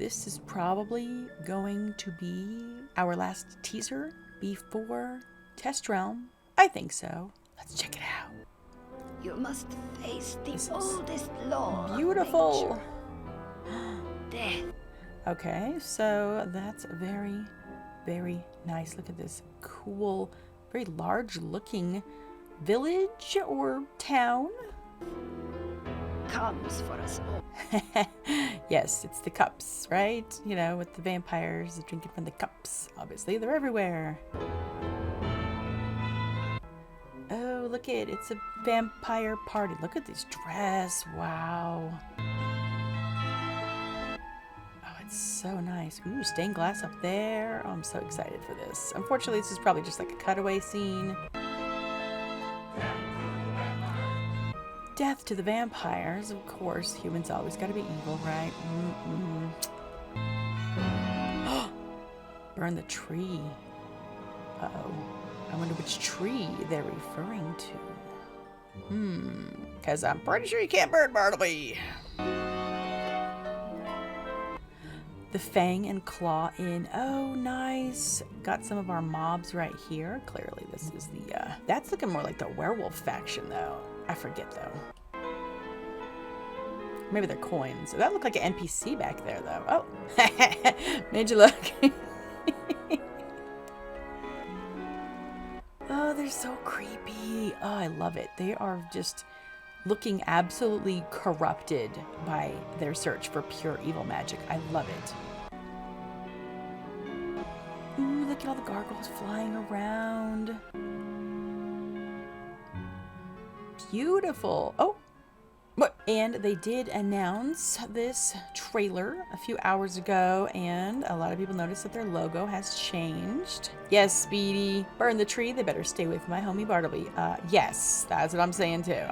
this is probably going to be our last teaser before Test Realm. I think so. Let's check it out. You must face the oldest law. Beautiful. Death. Okay, so that's very, very nice. Look at this cool, very large looking village or town. Comes for us all. Yes, it's the cups, right? You know, with the vampires drinking from the cups. Obviously, they're everywhere. Oh, look at it. It's a vampire party. Look at this dress. Wow. Oh, it's so nice. Ooh, stained glass up there. Oh, I'm so excited for this. Unfortunately, this is probably just like a cutaway scene. Death to the vampires. Of course, humans always gotta be evil, right? Burn the tree. Uh-oh. I wonder which tree they're referring to. Because I'm pretty sure you can't burn Bartleby. The Fang and Claw Inn. Oh, nice. Got some of our mobs right here. Clearly, this is the, that's looking more like the werewolf faction, though. I forget, though. Maybe they're coins. That looked like an NPC back there, though. Oh, made you look. Oh, they're so creepy. Oh, I love it. They are just looking absolutely corrupted by their search for pure evil magic. I love it. Ooh, look at all the gargoyles flying around. Beautiful. Oh, and they did announce this trailer a few hours ago, and a lot of people noticed that their logo has changed. Yes, Speedy, burn the tree. They better stay away from my homie Bartleby. Yes, that's what I'm saying too.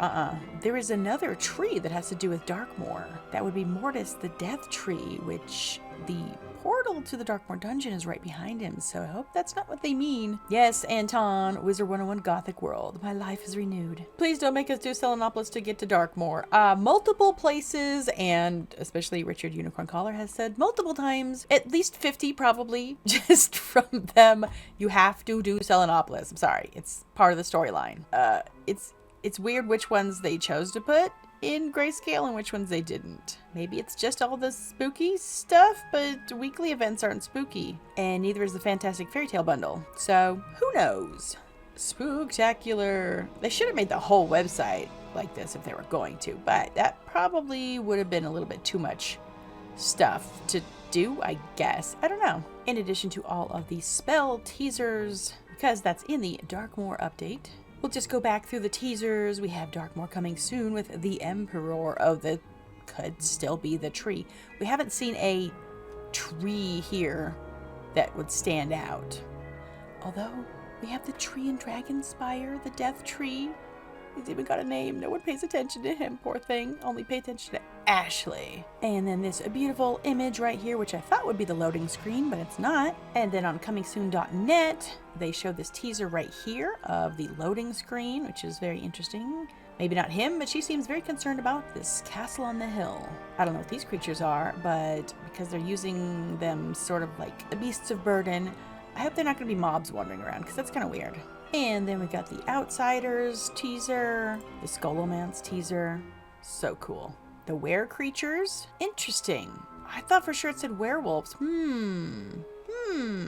There is another tree that has to do with Darkmoor. That would be Mortis the Death Tree, which the portal to the Darkmoor dungeon is right behind him, so I hope that's not what they mean. Yes, Anton, Wizard101 Gothic World. My life is renewed. Please don't make us do Selenopolis to get to Darkmoor. Multiple places, and especially Richard Unicorn Collar has said multiple times, at least 50 probably, just from them, you have to do Selenopolis. I'm sorry, it's part of the storyline. It's weird which ones they chose to put in grayscale and which ones they didn't. Maybe it's just all the spooky stuff, but weekly events aren't spooky, and neither is the Fantastic Fairy Tale bundle. So who knows? Spooktacular. They should have made the whole website like this if they were going to, but that probably would have been a little bit too much stuff to do, I guess. I don't know. In addition to all of the spell teasers, because that's in the Darkmoor update, we'll just go back through the teasers. We have Darkmoor coming soon with the Emperor of the... could still be the tree. We haven't seen a tree here that would stand out. Although, we have the tree and dragon spire, the death tree. He's even got a name. No one pays attention to him, poor thing. Only pay attention to Ashley. And then this beautiful image right here, which I thought would be the loading screen, but it's not. And then on comingsoon.net, they showed this teaser right here of the loading screen, which is very interesting. Maybe not him, but she seems very concerned about this castle on the hill. I don't know what these creatures are, but because they're using them sort of like the beasts of burden, I hope they're not going to be mobs wandering around, because that's kind of weird. And then we got the Outsiders teaser, the Skullomance teaser. So cool. The were creatures? Interesting. I thought for sure it said werewolves.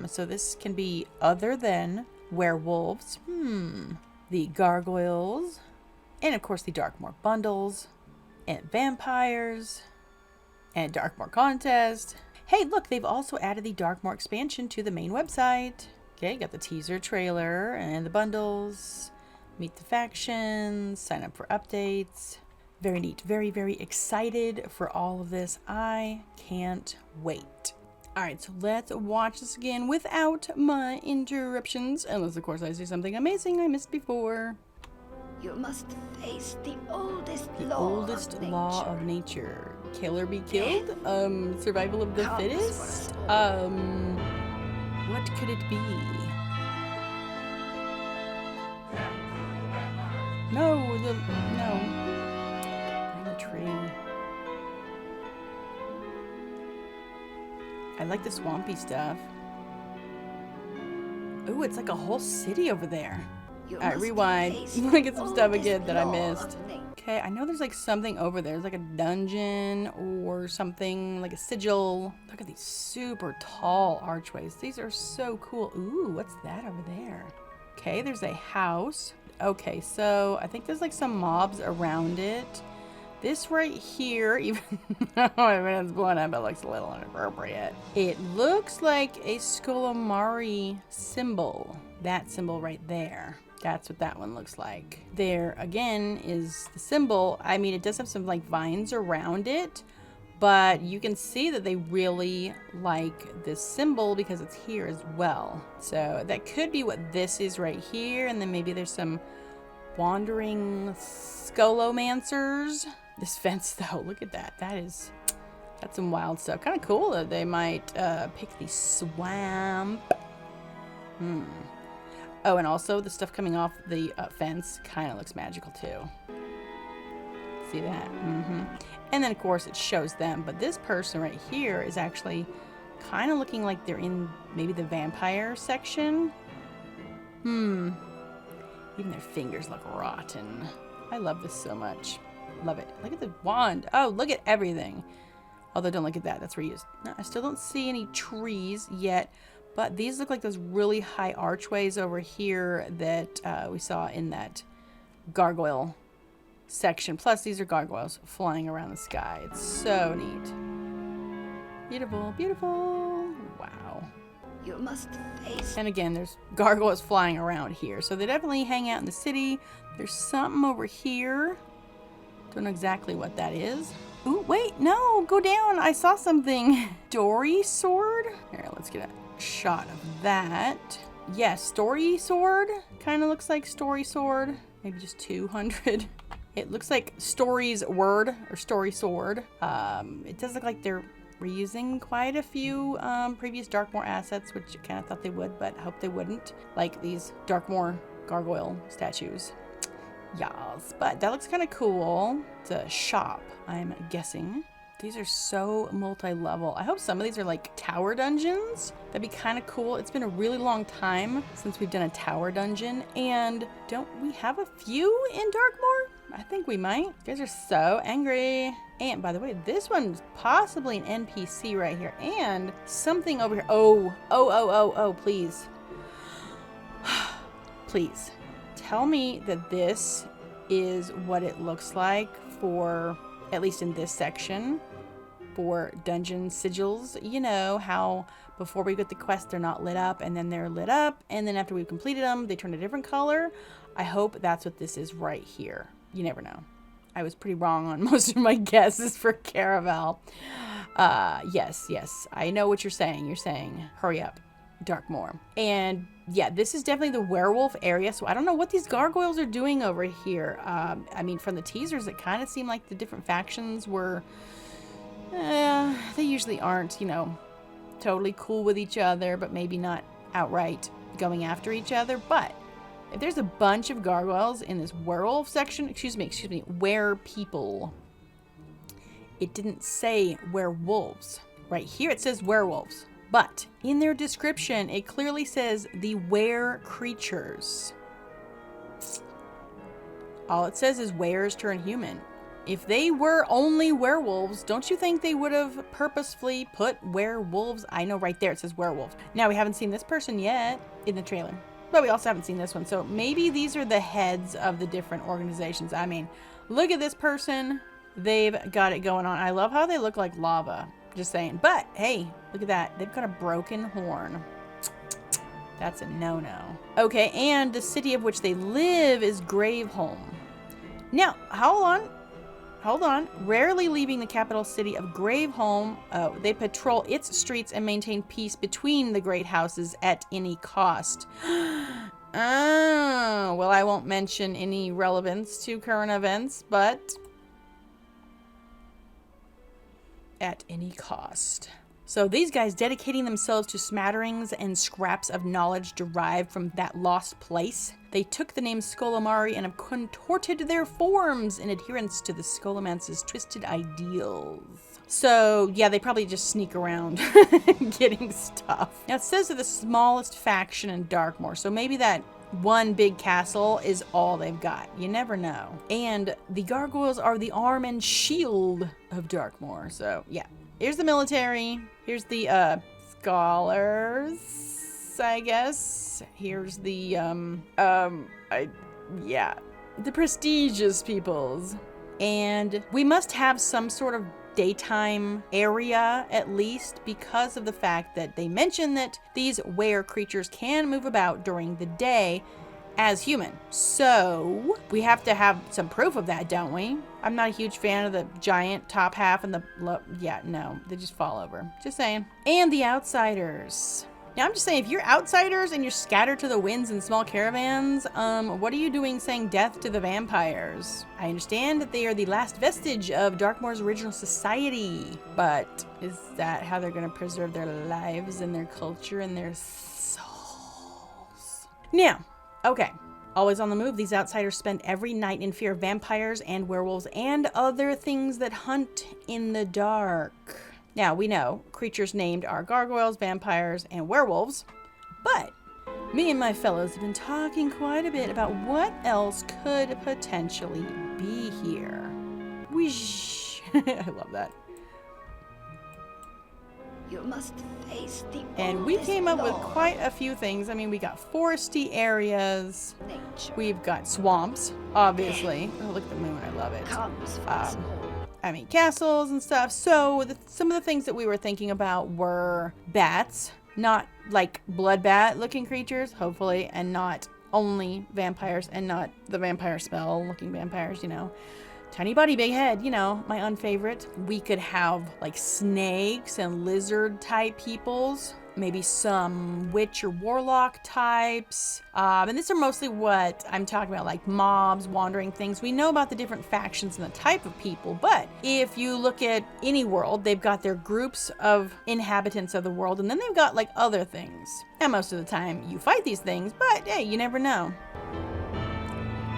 So this can be other than werewolves. The gargoyles. And of course the Darkmoor bundles. And vampires. And Darkmoor contest. Hey, look, they've also added the Darkmoor expansion to the main website. Okay, got the teaser trailer and the bundles. Meet the factions, sign up for updates. Very neat. Very, very excited for all of this. I can't wait. All right, so let's watch this again without my interruptions. Unless, of course, I see something amazing I missed before. You must face the oldest law of nature. Kill or be killed? Survival of the fittest? What could it be? No. Burn the tree. I like the swampy stuff. Ooh, it's like a whole city over there. Alright, rewind. Look at some stuff again that I missed. Okay, I know there's like something over there. There's like a dungeon or something, like a sigil. Look at these super tall archways. These are so cool. Ooh, what's that over there? Okay, there's a house. Okay, so I think there's like some mobs around it. This right here, even though my man's blown up, it looks a little inappropriate. It looks like a Skolomari symbol. That symbol right there. That's what that one looks like. There, again, is the symbol. I mean, it does have some, like, vines around it, but you can see that they really like this symbol because it's here as well. So that could be what this is right here, and then maybe there's some wandering skolomancers. This fence, though, look at that. That's some wild stuff. Kind of cool that they might pick the swamp. Oh, and also the stuff coming off the fence kind of looks magical too. See that? And then, of course, it shows them. But this person right here is actually kind of looking like they're in maybe the vampire section. Even their fingers look rotten. I love this so much. Love it. Look at the wand. Oh, look at everything. Although, don't look at that. That's reused. No, I still don't see any trees yet. But these look like those really high archways over here that we saw in that gargoyle section. Plus, these are gargoyles flying around the sky. It's so neat. Beautiful, beautiful. Wow. You must face. And again, there's gargoyles flying around here. So they definitely hang out in the city. There's something over here. Don't know exactly what that is. Ooh, wait, no, go down. I saw something. Dory sword? Here, let's get a shot of that. Yes, story sword. Kind of looks like story sword. Maybe just 200. It looks like story's word or story sword. It does look like they're reusing quite a few previous Darkmoor assets, which I kind of thought they would, but I hope they wouldn't. Like these Darkmoor gargoyle statues. Yes, but that looks kind of cool. It's a shop, I'm guessing. These are so multi-level. I hope some of these are like tower dungeons. That'd be kind of cool. It's been a really long time since we've done a tower dungeon. And don't we have a few in Darkmoor? I think we might. You guys are so angry. And by the way, this one's possibly an NPC right here. And something over here. Oh, please. Please. Tell me that this is what it looks like for, at least in this section, for dungeon sigils. You know how before we get the quest they're not lit up and then they're lit up and then after we've completed them they turn a different color. I hope that's what this is right here. You never know. I was pretty wrong on most of my guesses for Caraval. Yes, I know what you're saying. You're saying hurry up, Darkmoor. And yeah, this is definitely the werewolf area, so I don't know what these gargoyles are doing over here. I mean, from the teasers, it kind of seemed like the different factions were, they usually aren't, you know, totally cool with each other, but maybe not outright going after each other. But if there's a bunch of gargoyles in this werewolf section, excuse me, were-people. It didn't say werewolves. Right here it says werewolves. But in their description, it clearly says the were-creatures. All it says is wares turn human. If they were only werewolves, don't you think they would have purposefully put werewolves? I know right there it says werewolves. Now, we haven't seen this person yet in the trailer, but we also haven't seen this one. So maybe these are the heads of the different organizations. I mean, look at this person. They've got it going on. I love how they look like lava. Just saying. But hey, look at that. They've got a broken horn. That's a no-no. Okay, and the city of which they live is Graveholm. Now, hold on. Rarely leaving the capital city of Graveholm, they patrol its streets and maintain peace between the great houses at any cost. Oh, well, I won't mention any relevance to current events, but at any cost. So these guys dedicating themselves to smatterings and scraps of knowledge derived from that lost place. They took the name Skolomari and have contorted their forms in adherence to the Skolomance's twisted ideals. So, yeah, they probably just sneak around getting stuff. Now, it says they're the smallest faction in Darkmoor, so maybe that one big castle is all they've got. You never know. And the gargoyles are the arm and shield of Darkmoor. So, yeah. Here's the military. Here's the scholars, I guess. Here's the, the prestigious peoples. And we must have some sort of daytime area, at least, because of the fact that they mention that these were creatures can move about during the day as human. So we have to have some proof of that, don't we? I'm not a huge fan of the giant top half and they just fall over. Just saying. And the outsiders. Now, I'm just saying, if you're outsiders and you're scattered to the winds in small caravans, what are you doing saying death to the vampires? I understand that they are the last vestige of Darkmoor's original society, but is that how they're going to preserve their lives and their culture and their souls? Now, okay. Always on the move, these outsiders spend every night in fear of vampires and werewolves and other things that hunt in the dark. Now, we know creatures named are gargoyles, vampires, and werewolves, but me and my fellows have been talking quite a bit about what else could potentially be here. Whoosh! I love that. You must face the And we oldest came up with law. quite a few things. I mean, we got foresty areas. Nature We've got swamps, obviously. Oh, look at the moon. I love it. comes for us all. I mean, castles and stuff. So some of the things that we were thinking about were bats, not like blood bat looking creatures, hopefully, and not only vampires and not the vampire spell looking vampires, you know. Tiny body, big head, you know, my unfavorite. We could have like snakes and lizard type peoples. Maybe some witch or warlock types. And these are mostly what I'm talking about, like mobs, wandering things. We know about the different factions and the type of people, but if you look at any world, they've got their groups of inhabitants of the world, and then they've got like other things. And most of the time you fight these things, but hey, you never know.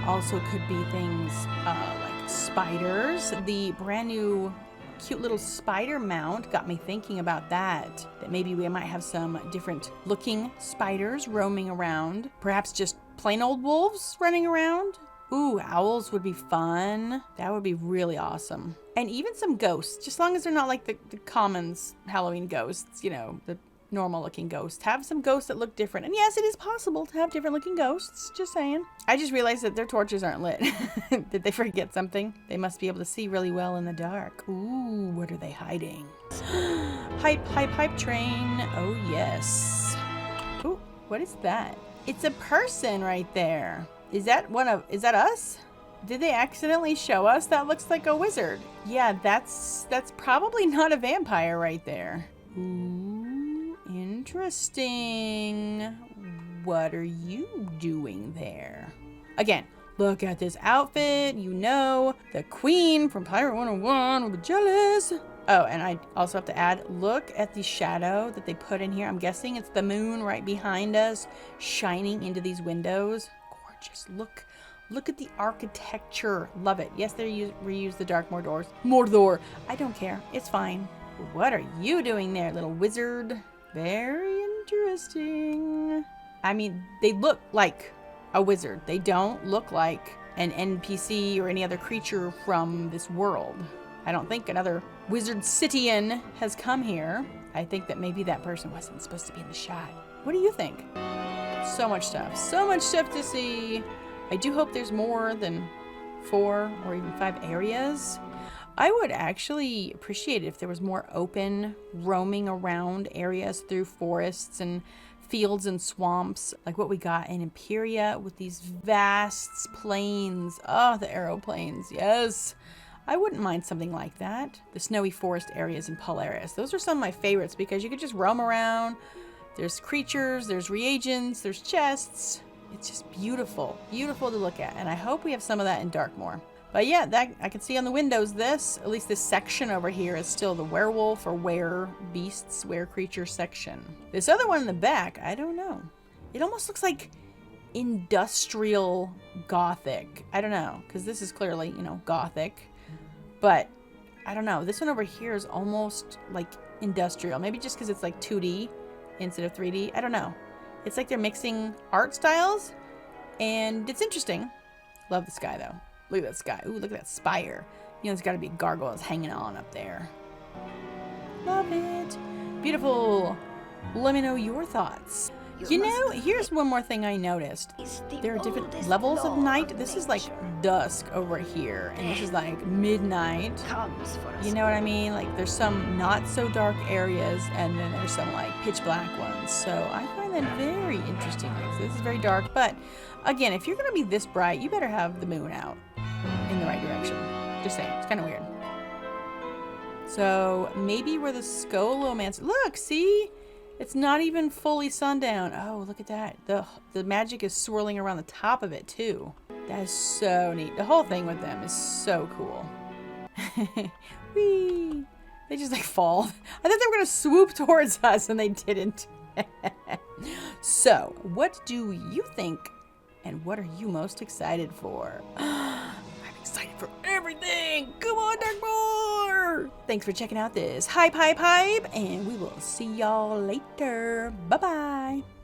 Also could be things like spiders. The brand new cute little spider mount got me thinking about that maybe we might have some different looking spiders roaming around. Perhaps just plain old wolves running around. Ooh, owls would be fun. That would be really awesome. And even some ghosts, just as long as they're not like the commons Halloween ghosts, you know, the normal looking ghosts. Have some ghosts that look different. And yes, it is possible to have different looking ghosts, just saying. I just realized that their torches aren't lit. Did they forget something? They must be able to see really well in the dark. Ooh, what are they hiding? Hype, hype, hype train. Oh yes. Ooh, what is that? It's a person right there. Is that us? Did they accidentally show us? That looks like a wizard. Yeah, that's probably not a vampire right there. Ooh, interesting. What are you doing there? Again, look at this outfit. You know, the queen from Pirate 101 will be jealous. Oh, and I also have to add, look at the shadow that they put in here. I'm guessing it's the moon right behind us, shining into these windows. Gorgeous. Look at the architecture. Love it. Yes, they reuse the Darkmoor doors. Mordor. I don't care. It's fine. What are you doing there, little wizard? Very interesting. I mean, they look like a wizard. They don't look like an NPC or any other creature from this world. I don't think another wizard citian has come here. I think that maybe that person wasn't supposed to be in the shot. What do you think? So much stuff. So much stuff to see. I do hope there's more than 4 or even 5 areas. I would actually appreciate it if there was more open, roaming around areas through forests and fields and swamps, like what we got in Imperia with these vast plains. Oh, the aeroplanes, yes. I wouldn't mind something like that. The snowy forest areas in Polaris. Those are some of my favorites because you could just roam around. There's creatures, there's reagents, there's chests. It's just beautiful, beautiful to look at. And I hope we have some of that in Darkmoor. But yeah, that I can see on the windows at least this section over here is still the werewolf or were-beasts, were-creature section. This other one in the back, I don't know. It almost looks like industrial gothic. I don't know, because this is clearly, you know, gothic. But I don't know. This one over here is almost like industrial. Maybe just because it's like 2D instead of 3D. I don't know. It's like they're mixing art styles, and it's interesting. Love the sky, though. Look at that sky. Ooh, look at that spire. You know, there's got to be gargoyles hanging on up there. Love it. Beautiful. Let me know your thoughts. You know, here's one more thing I noticed. There are different levels of night. This is like dusk over here, and this is like midnight. You know what I mean? Like there's some not so dark areas, and then there's some like pitch black ones. So I find that very interesting. Like, this is very dark, but again, if you're gonna be this bright, you better have the moon out in the right direction. Just saying, it's kind of weird. So maybe where the Scholomance. Look, see? It's not even fully sundown. Oh, look at that. The magic is swirling around the top of it, too. That is so neat. The whole thing with them is so cool. Whee! They just, like, fall. I thought they were going to swoop towards us, and they didn't. So, what do you think? And what are you most excited for? I'm excited for everything! Come on, Darkmoor! Thanks for checking out this Hype, and we will see y'all later. Bye-bye!